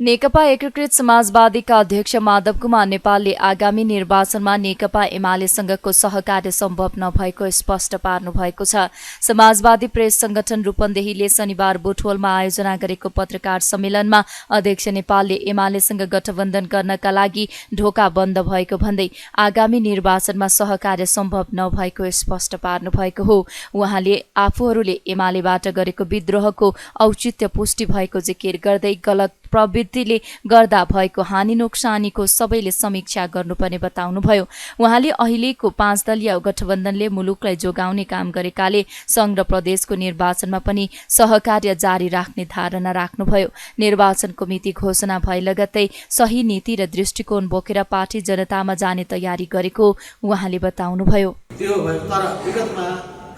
नेकपा एकीकृत समाजवादीका अध्यक्ष माधव कुमार नेपालले आगामी निर्वाचनमा नेकपा एमालेसँगको सहकार्य सम्भव नभएको स्पष्ट पार्नु भएको छ। समाजवादी प्रेस संगठन रूपन्देहीले शनिबार बुटवलमा आयोजना गरेको पत्रकार सम्मेलनमा अध्यक्ष नेपालले एमालेसँग गठबन्धन गर्नका लागि ढोका बन्द भएको भन्दै आगामी निर्वाचनमा सहकार्य सम्भव नभएको स्पष्ट पार्नु भएको हो। उहाँले आफूहरूले एमालेबाट गरेको विद्रोहको औचित्य पुष्टि भएको जिकिर गर्दै गलत प्रवृत्तिले गर्दा भएको हानि नोक्सानीको सबैले समीक्षा गर्नुपर्ने बताउनुभयो। उहाँले अहिलेको 5 दलीय गठबन्धनले मुलुकलाई जोगाउने काम गरेकाले संघ र प्रदेशको निर्वाचनमा पनि सहकार्य जारी राख्ने धारणा राख्नुभयो। निर्वाचनको मिति घोषणा भए लगत्तै सही नीति र दृष्टिकोण बोकेर पार्टी जनतामा जाने तयारी गरेको उहाँले बताउनुभयो। त्यो तर विगतमा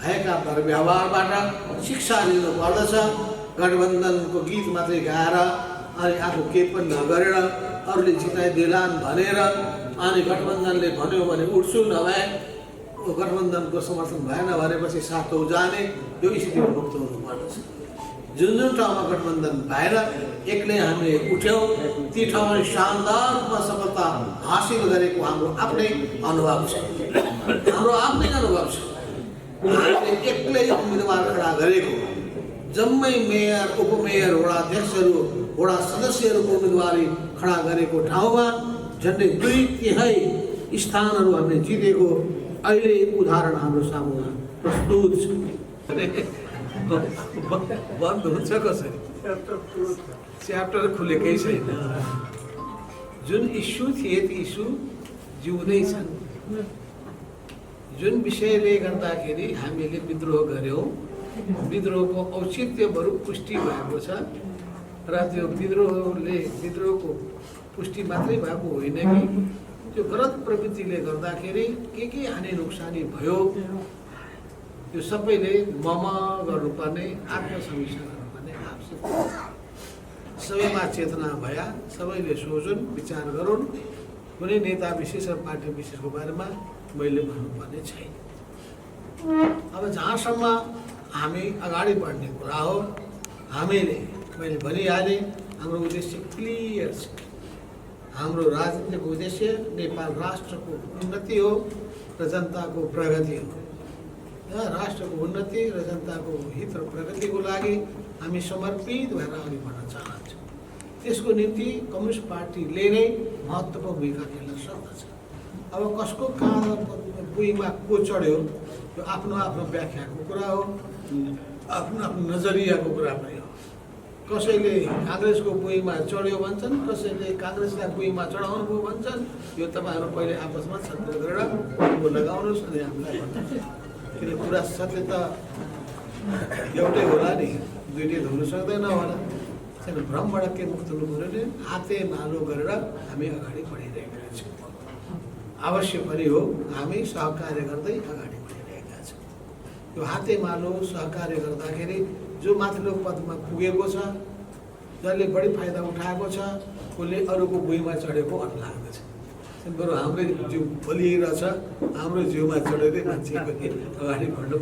भएका व्यवहारबाट शिक्षा लिनु पर्दछ। गठबन्धनको गीत मात्रै गाएर अनि आफू केही पनि नगरेर अरूले जिताइदिलान् भनेर अनि गठबन्धनले भन्यो भने उठ्छु, नभए गठबन्धनको समर्थन भएन भनेपछि साथौ जाने, यो स्थितिबाट मुक्त हुनुपर्दछ। जुन जुन ठाउँमा गठबन्धन भएर एक्लै हामीले उठ्यौँ ती ठाउँमा शानदार रूपमा सफलता हासिल गरेको हाम्रो आफ्नै अनुभव छ। हाम्रो आफ्नै अनुभव छ। हामीले एक्लै उम्मेदवार खडा गरेको, जम्मै मेयर, उपमेयर, वडा अध्यक्षहरू, वडा सदस्यहरूको उम्मेदवारी खडा गरेको ठाउँमा झन्डै 2/3 स्थानहरू हामीले जितेको अहिले उदाहरण हाम्रो सामुमा प्रस्तुत छ। बन्द हुन्छ कसरी? च्याप्टर खुलेकै छैन। जुन इस्यु थिए ती इस्यु जिउँदैछन्। जुन विषयले गर्दाखेरि हामीले विद्रोह गर्यौँ, विद्रोहको औचित्य बरु पुष्टि भएको छ र त्यो विद्रोहको पुष्टि मात्रै भएको होइन कि त्यो गलत प्रवृत्तिले गर्दाखेरि के हानि नोक्सानी भयो त्यो सबैले ममा गर्नुपर्ने, आत्मसमीक्षा गर्नुपर्ने आवश्यक। सबैमा चेतना भया, सबैले सोचुन्, विचार गरून्। कुनै नेता विशेष र पार्टी विशेषको बारेमा मैले भन्नुपर्ने छैन। अब जहाँसम्म हामी अगाडि बढ्ने कुरा हो, हामीले मैले भनिहालेँ हाम्रो उद्देश्य क्लियर छ। हाम्रो राजनीतिक उद्देश्य नेपाल राष्ट्रको उन्नति हो र जनताको प्रगति हो। राष्ट्रको उन्नति र जनताको हित र प्रगतिको लागि हामी समर्पित भएर अघि बढ्न चाहन्छौँ। त्यसको निम्ति कम्युनिस्ट पार्टीले नै महत्त्वपूर्ण भूमिका खेल्न सक्दछ। अब कसको कहाँ बुइमा को चढ्यो त्यो आफ्नो आफ्नो व्याख्याको कुरा हो, आफ्नो आफ्नो नजरियाको कुरा पनि हो। कसैले काङ्ग्रेसको बुइमा चढ्यो भन्छन्, कसैले काङ्ग्रेसलाई बुइमा चढाउनु भयो भन्छन्। यो तपाईँहरू पहिले आपसमा छलफल गरेर लगाउनुहोस् अनि हामीलाई भन्नुहोस्। किन कुरा सत्य त एउटै होला नि, दुईटै हुन सक्दैन होला। त्यसैले भ्रमबाट के मुक्त हुनु पऱ्यो भने हाते मालो गरेर हामी अगाडि बढिरहेका छौँ। अवश्य पनि हो, हामी सहकार्य गर्दै अगाडि बढिरहेका छौँ। यो हाते मालो सहकार्य गर्दाखेरि जो माथिल्लो पदमा पुगेको छ, जसले बढी फाइदा उठाएको छ, उसले अरूको भुइँमा चढेको भन्नु लाग्दछ। बरु हाम्रै जिउ बलिरहेछ, हाम्रो जिउमा चढेरै मान्छे अगाडि बढ्नु।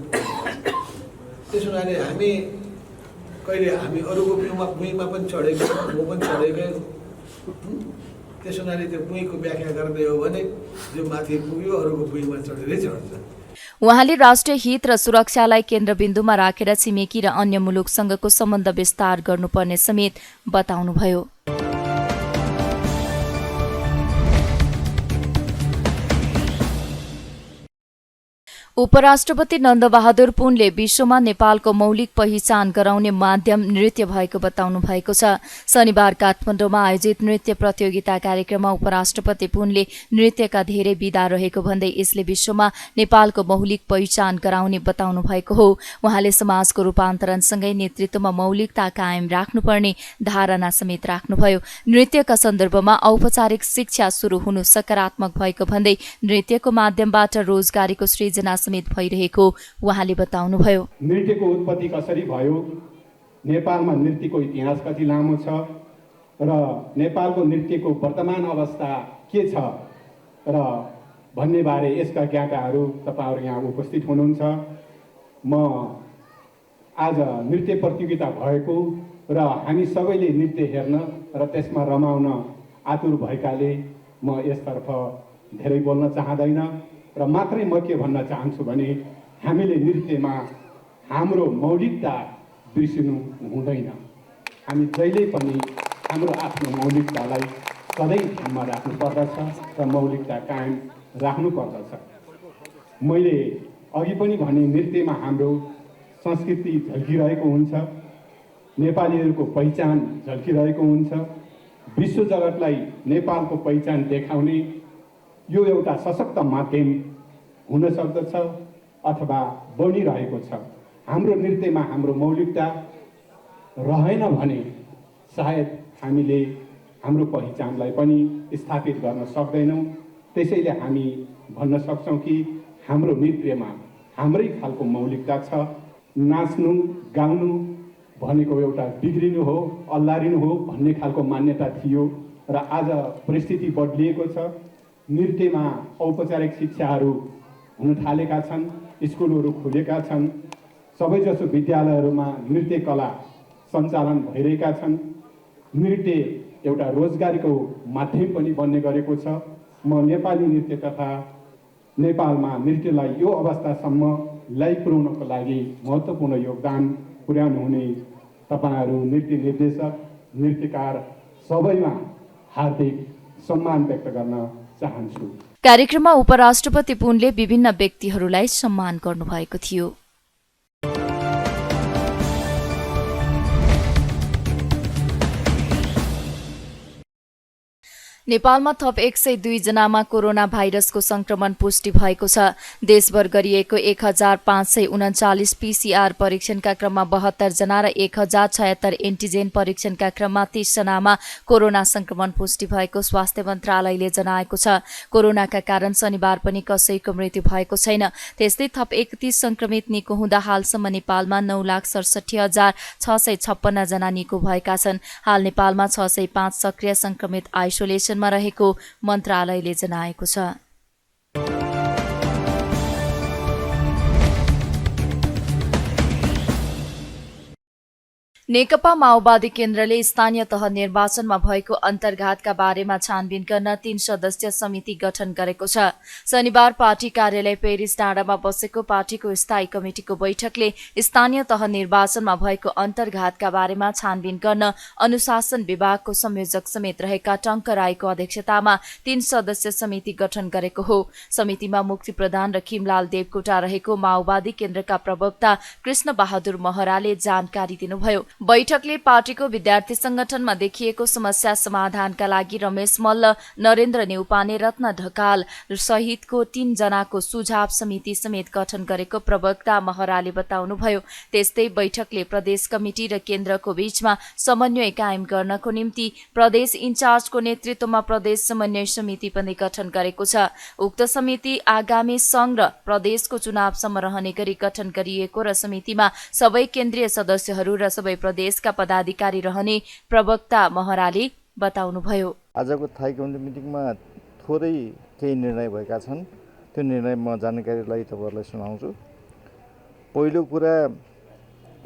त्यसो हुनाले हामी कहिले हामी अरूको भुइँमा पनि चढेको, म पनि चढेकै। त्यसो हुनाले त्यो भुइँको व्याख्या गर्दै हो भने जो माथि पुग्यो अरूको भुइँमा चढेरै चढ्छ। उहाँले राष्ट्रिय हित र सुरक्षालाई केन्द्रबिन्दुमा राखेर छिमेकी र अन्य मुलुकसँगको सम्बन्ध विस्तार गर्नुपर्ने समेत बताउनुभयो। उपराष्ट्रपति नन्दबहादुर पुनले विश्वमा नेपालको मौलिक पहिचान गराउने माध्यम नृत्य भएको बताउनु भएको छ। शनिबार काठमाडौँमा आयोजित नृत्य प्रतियोगिता कार्यक्रममा उपराष्ट्रपति पुनले नृत्यका धेरै विधा रहेको भन्दै यसले विश्वमा नेपालको मौलिक पहिचान गराउने बताउनु भएको हो। उहाँले समाजको रूपान्तरणसँगै नेतृत्वमा मौलिकता कायम राख्नुपर्ने धारणा समेत राख्नुभयो। नृत्यका सन्दर्भमा औपचारिक शिक्षा सुरु हुनु सकारात्मक भएको भन्दै नृत्यको माध्यमबाट रोजगारीको सृजना समेत भइरहेको उहाँले बताउनुभयो। नृत्यको उत्पत्ति कसरी भयो, नेपालमा नृत्यको इतिहास कति लामो छ र नेपालको नृत्यको वर्तमान अवस्था के छ र भन्ने बारे यसका ज्ञाताहरू तपाईहरु यहाँ उपस्थित हुनुहुन्छ। म आज नृत्य प्रतियोगिता भएको र हामी सबैले नृत्य हेर्न र त्यसमा रमाउन आतुर भएकाले म यसतर्फ धेरै बोल्न चाहँदैन र मात्रै म के भन्न चाहन्छु भने हामीले नृत्यमा हाम्रो मौलिकता बिर्सिनु हुँदैन। हामी जहिल्यै पनि हाम्रो आफ्नो मौलिकतालाई सधैँ ध्यानमा राख्नु पर्दछ र मौलिकता कायम राख्नु पर्दछ। मैले अघि पनि भने नृत्यमा हाम्रो संस्कृति झल्किरहेको हुन्छ, नेपालीहरूको पहिचान झल्किरहेको हुन्छ। विश्व जगतलाई नेपालको पहिचान देखाउने यो एउटा सशक्त माध्यम हुन सक्दछ अथवा बनिरहेको छ। हाम्रो नृत्यमा हाम्रो मौलिकता रहेन भने सायद हामीले हाम्रो पहिचानलाई पनि स्थापित गर्न सक्दैनौँ। त्यसैले हामी भन्न सक्छौँ कि हाम्रो नृत्यमा हाम्रै खालको मौलिकता छ। नाच्नु गाउनु भनेको एउटा बिग्रिनु हो, अल्लारिनु हो भन्ने खालको मान्यता थियो र आज परिस्थिति बदलिएको छ। नृत्यमा औपचारिक शिक्षाहरू हुन थालेका छन्, स्कुलहरू खुलेका छन्, सबैजसो विद्यालयहरूमा नृत्य कला सञ्चालन भइरहेका छन्। नृत्य एउटा रोजगारीको माध्यम पनि बन्ने गरेको छ। म नेपाली नृत्य तथा नेपालमा नृत्यलाई यो अवस्थासम्म पुर्याउनको लागि महत्त्वपूर्ण योगदान पुर्याउनु हुने तपाईहरू नृत्य निर्देशक, नृत्यकार सबैमा हार्दिक सम्मान व्यक्त गर्न चाहन्छु। कार्यक्रममा उपराष्ट्रपति पुनले विभिन्न व्यक्तिहरूलाई सम्मान गर्नुभएको थियो। नेपालमा थप 102 जनामा कोरोना भाइरसको संक्रमण पुष्टि भएको छ। देशभर गरिएको 1539 पीसीआर परीक्षणका क्रममा 72 जना र 1076 एन्टिजेन परीक्षणका क्रममा 30 जनामा कोरोना संक्रमण पुष्टि भएको स्वास्थ्य मन्त्रालयले जनाएको छ। कोरोनाका कारण शनिबार पनि कसैको मृत्यु भएको छैन। त्यस्तै थप 31 संक्रमित निको हुँदा हालसम्म नेपालमा 9,67,656 जना निको भएका छन्। हाल नेपालमा 605 सक्रिय संक्रमित आइसोलेसन रहेको मन्त्रालयले जनाएको छ। नेकपा माओवादी केन्द्रले स्थानीय तह निर्वाचनमा भएको अन्तर्घातका बारेमा छानबिन गर्न 3 सदस्यीय समिति गठन गरेको छ। शनिबार पार्टी कार्यालय पेरिस डाँडामा बसेको पार्टीको स्थायी कमिटिको बैठकले स्थानीय तह निर्वाचनमा भएको अन्तर्घातका बारेमा छानबिन गर्न अनुशासन विभागको संयोजक समेत रहेका टंक राईको अध्यक्षतामा 3 सदस्यीय समिति गठन गरेको हो। समितिमा मुक्ति प्रधान र खिमलाल देवकोटा रहेको माओवादी केन्द्रका प्रवक्ता कृष्ण बहादुर महराले जानकारी दिनुभयो। बैठकले पार्टीको विद्यार्थी संगठनमा देखिएको समस्या समाधानका लागि रमेश मल्ल, नरेन्द्र नेउपाने, रत्न ढकाल सहितको 3 जनाको सुझाव समिति समेत गठन गरेको प्रवक्ता महराले बताउनुभयो। त्यस्तै बैठकले प्रदेश कमिटी र केन्द्रको बीचमा समन्वय कायम गर्नको निम्ति प्रदेश इन्चार्जको नेतृत्वमा प्रदेश समन्वय समिति पनि गठन गरेको छ। उक्त समिति आगामी संघ र प्रदेशको चुनावसम्म रहने गरी गठन गरिएको र समितिमा सबै केन्द्रीय सदस्यहरू र सबै प्रदेशका पदाधिकारी रहने प्रवक्ता महराले बताउनुभयो। आजको थाई कमिटी मिटिङमा थोरै केही निर्णय भएका छन्। त्यो निर्णय म जानकारीलाई तपाईहरुलाई सुनाउँछु। पहिलो कुरा,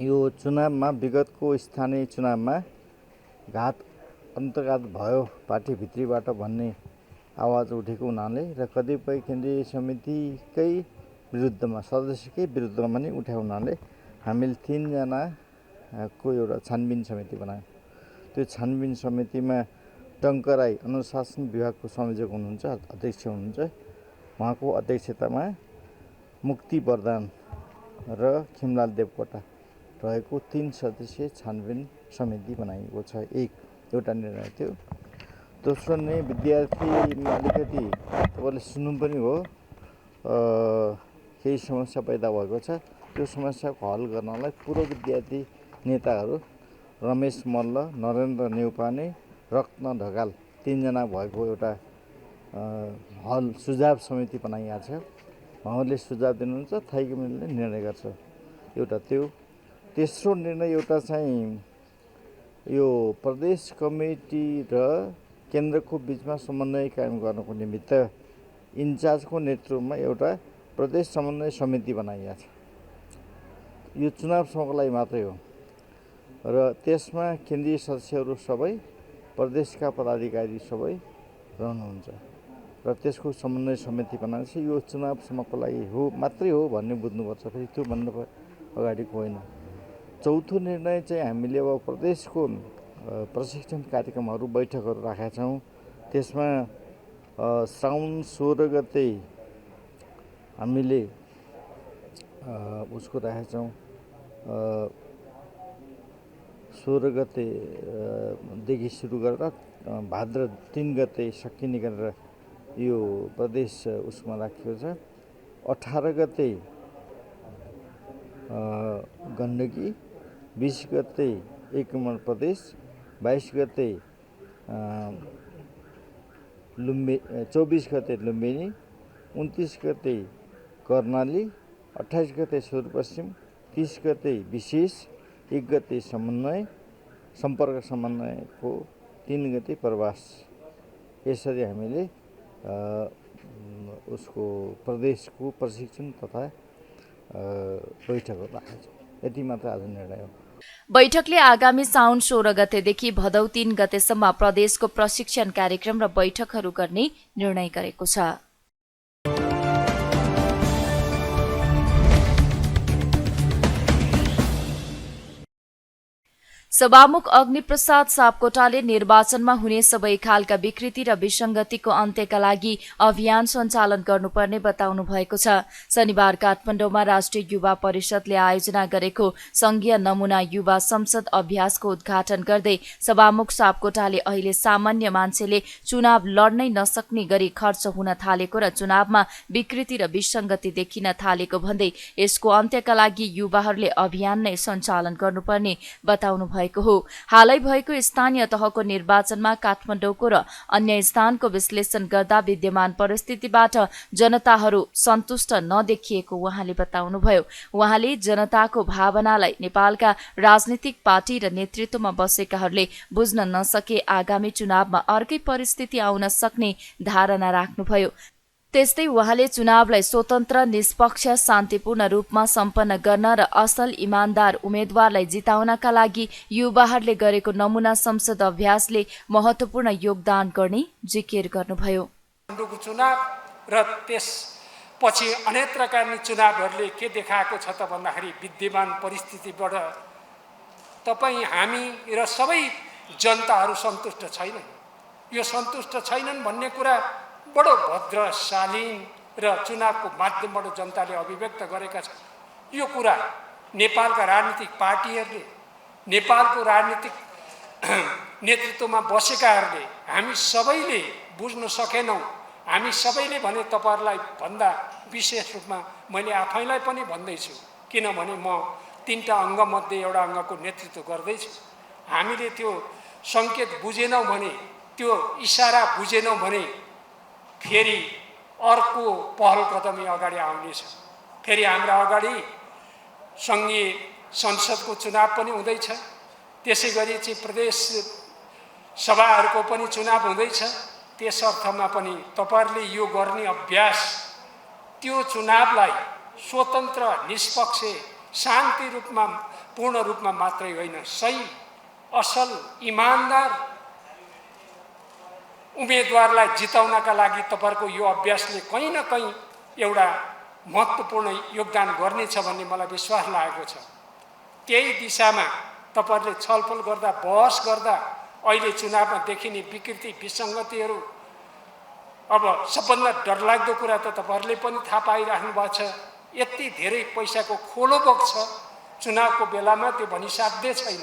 यो चुनावमा विगतको स्थानीय चुनावमा अन्तर्घात भयो पार्टीभित्रीबाट भन्ने आवाज उठेको हुनाले र कतिपय केन्द्रीय समितिकै विरुद्धमा, सदस्यकै विरुद्धमा पनि उठाएको हुनाले हामीले 3 जनाको एउटा छानबिन समिति बनायौँ। त्यो छानबिन समितिमा टंक राई अनुशासन विभागको संयोजक हुनुहुन्छ, अध्यक्ष हुनुहुन्छ। उहाँको अध्यक्षतामा मुक्ति प्रधान र खिमलाल देवकोटा रहेको 3 सदस्यीय छानबिन समिति बनाइएको छ। एउटा निर्णय थियो। दोस्रो नै विद्यार्थीमा अलिकति तपाईँले सुन्नु पनि हो, केही समस्या पैदा भएको छ। त्यो समस्याको हल गर्नलाई पूर्व विद्यार्थी नेताहरू रमेश मल्ल, नरेन्द्र नेउपाने, रत्न ढकाल 3 जना भएको एउटा हल सुझाव समिति बनाइएको छ। उहाँहरूले सुझाव दिनुहुन्छ, थाई कमिटीले निर्णय गर्छ। एउटा त्यो। तेस्रो निर्णय एउटा चाहिँ यो प्रदेश कमिटी र केन्द्रको बीचमा समन्वय कायम गर्नको निमित्त इन्चार्जको नेतृत्वमा एउटा प्रदेश समन्वय समिति बनाइएको छ। यो चुनावसँगको लागि मात्रै हो। र त्यसमा केन्द्रीय सदस्यहरू सबै प्रदेशका पदाधिकारी सबै रहनुहुन्छ र त्यसको समन्वय समिति बनाएपछि यो चुनावसम्मको लागि हो मात्रै हो भन्ने बुझ्नुपर्छ। फेरि त्यो भन्नु अगाडिको होइन। चौथो निर्णय चाहिँ हामीले अब प्रदेशको प्रशिक्षण कार्यक्रमहरू बैठकहरू राखेका छौँ। त्यसमा श्रावण 16 गते हामीले उसको राखेका छौँ। 16 गतेदेखि सुरु गरेर भाद्र 3 गते सकिने गरेर यो प्रदेश उसमा राखिएको छ। 18 गते गण्डकी, 20 गते एकीकरण प्रदेश, 22 गते 24 गते लुम्बिनी, 29 गते कर्णाली, 28 गते सुदूरपश्चिम, 30 गते विशेष, 1 गते सम्पर्क समन्वयको, 3 गते प्रवास। यसरी हामीले उसको प्रदेशको प्रशिक्षण तथा बैठकहरू राखेका छौँ। यति मात्र आज निर्णय हो। बैठकले आगामी साउन 16 गतेदेखि भदौ 3 गतेसम्म प्रदेशको प्रशिक्षण कार्यक्रम र बैठकहरू गर्ने निर्णय गरेको छ। सभामुख अग्निप्रसाद सापकोटाले निर्वाचनमा हुने सबै खालका विकृति र विसङ्गतिको अन्त्यका लागि अभियान सञ्चालन गर्नुपर्ने बताउनु भएको छ। शनिबार काठमाडौँमा राष्ट्रिय युवा परिषदले आयोजना गरेको संघीय नमुना युवा संसद अभ्यासको उद्घाटन गर्दै सभामुख सापकोटाले अहिले सामान्य मान्छेले चुनाव लड्नै नसक्ने गरी खर्च हुन थालेको र चुनावमा विकृति र विसङ्गति देखिन थालेको भन्दै यसको अन्त्यका लागि युवाहरूले अभियान नै सञ्चालन गर्नुपर्ने बताउनु भयो। हालै भएको स्थानीय तहको निर्वाचनमा काठमाडौँको र अन्य स्थानको विश्लेषण गर्दा विद्यमान परिस्थितिबाट जनताहरू सन्तुष्ट नदेखिएको उहाँले बताउनुभयो। उहाँले जनताको भावनालाई नेपालका राजनीतिक पार्टी र नेतृत्वमा बसेकाहरूले बुझ्न नसके आगामी चुनावमा अर्कै परिस्थिति आउन सक्ने धारणा राख्नुभयो। त्यस्तै उहाँले चुनावलाई स्वतन्त्र, निष्पक्ष, शान्तिपूर्ण रूपमा सम्पन्न गर्न र असल इमान्दार उम्मेद्वारलाई जिताउनका लागि युवाहरूले गरेको नमुना संसद अभ्यासले महत्त्वपूर्ण योगदान गर्ने जिकिर गर्नुभयो। चुनाव र त्यसपछि अन्यत्रका चुनावहरूले के देखाएको छ त भन्दाखेरि विद्यमान परिस्थितिबाट तपाईँ, हामी र सबै जनताहरू सन्तुष्ट छैनन्। यो सन्तुष्ट छैनन् भन्ने कुरा बडो भद्र, शालीन र चुनावको माध्यमबाट जनताले अभिव्यक्त गरेका छन्। यो कुरा नेपालका राजनीतिक पार्टीहरूले, नेपालको राजनीतिक नेतृत्वमा बसेकाहरूले हामी सबैले बुझ्न सकेनौँ। हामी सबैले भने तपाईँहरूलाई भन्दा विशेष रूपमा मैले आफैलाई पनि भन्दैछु, किनभने म 3टा अङ्गमध्ये एउटा अङ्गको नेतृत्व गर्दैछु। हामीले त्यो सङ्केत बुझेनौँ भने, त्यो इसारा बुझेनौँ भने फेरि अर्को पहल कदमी अगाडि आउनेछ। फेरि हाम्रा अगाडि सङ्घीय संसदको चुनाव पनि हुँदैछ, त्यसै गरी चाहिँ प्रदेश सभाहरूको पनि चुनाव हुँदैछ। त्यस अर्थमा पनि तपाईँहरूले यो गर्ने अभ्यास त्यो चुनावलाई स्वतन्त्र, निष्पक्ष, शान्ति रूपमा, पूर्ण रूपमा मात्रै होइन, सही, असल, इमान्दार उम्मेदवारलाई जिताउनका लागि तपाईँहरूको यो अभ्यासले कहीँ न कहीँ एउटा महत्त्वपूर्ण योगदान गर्नेछ भन्ने मलाई विश्वास लागेको छ। त्यही दिशामा तपाईँहरूले छलफल गर्दा, बहस गर्दा अहिले चुनावमा देखिने विकृति, विसङ्गतिहरू, अब सबभन्दा डरलाग्दो कुरा त तपाईँहरूले पनि थाहा पाइराख्नु भएको छ, यति धेरै पैसाको खोलो बग्छ चुनावको बेलामा, त्यो भनिसाध्य छैन।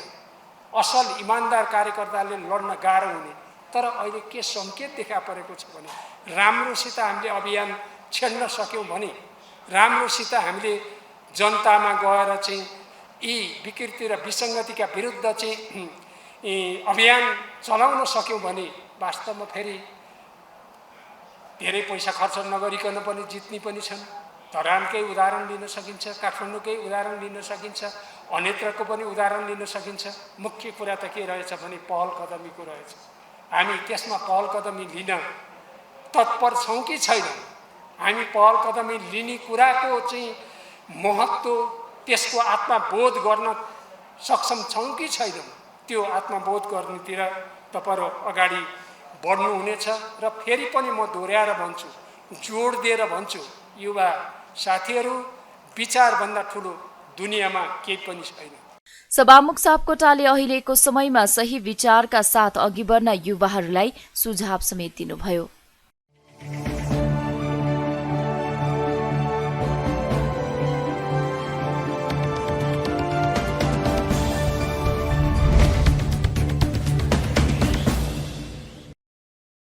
असल इमान्दार कार्यकर्ताले लड्न गाह्रो हुने। तर अहिले के सङ्केत देखा परेको छ भने राम्रोसित हामीले अभियान छेड्न सक्यौँ भने, राम्रोसित हामीले जनतामा गएर चाहिँ यी विकृति र विसङ्गतिका विरुद्ध चाहिँ अभियान चलाउन सक्यौँ भने वास्तवमा फेरि धेरै पैसा खर्च नगरिकन पनि जित्ने पनि छन्। धरानकै उदाहरण लिन सकिन्छ, काठमाडौँकै उदाहरण लिन सकिन्छ, अन्यत्रको पनि उदाहरण लिन सकिन्छ। मुख्य कुरा त के रहेछ भने पहल कदमीको रहेछ। हामी त्यसमा पहल कदमी लिन तत्पर छौँ कि छैनौँ? हामी पहल कदमी लिने कुराको चाहिँ महत्त्व, त्यसको आत्मबोध गर्न सक्षम छौँ कि छैनौँ त्यो आत्मबोध गर्नुतिर तपाईँहरू अगाडि बढ्नुहुनेछ। र फेरि पनि म दोहोऱ्याएर भन्छु, जोड दिएर भन्छु, युवा साथीहरू, विचारभन्दा ठुलो दुनियाँमा केही पनि छैन। सभामुख सापकोटाले अहिलेको समयमा सही विचारका साथ अघि बढ्न युवाहरूलाई सुझाव समेत दिनुभयो।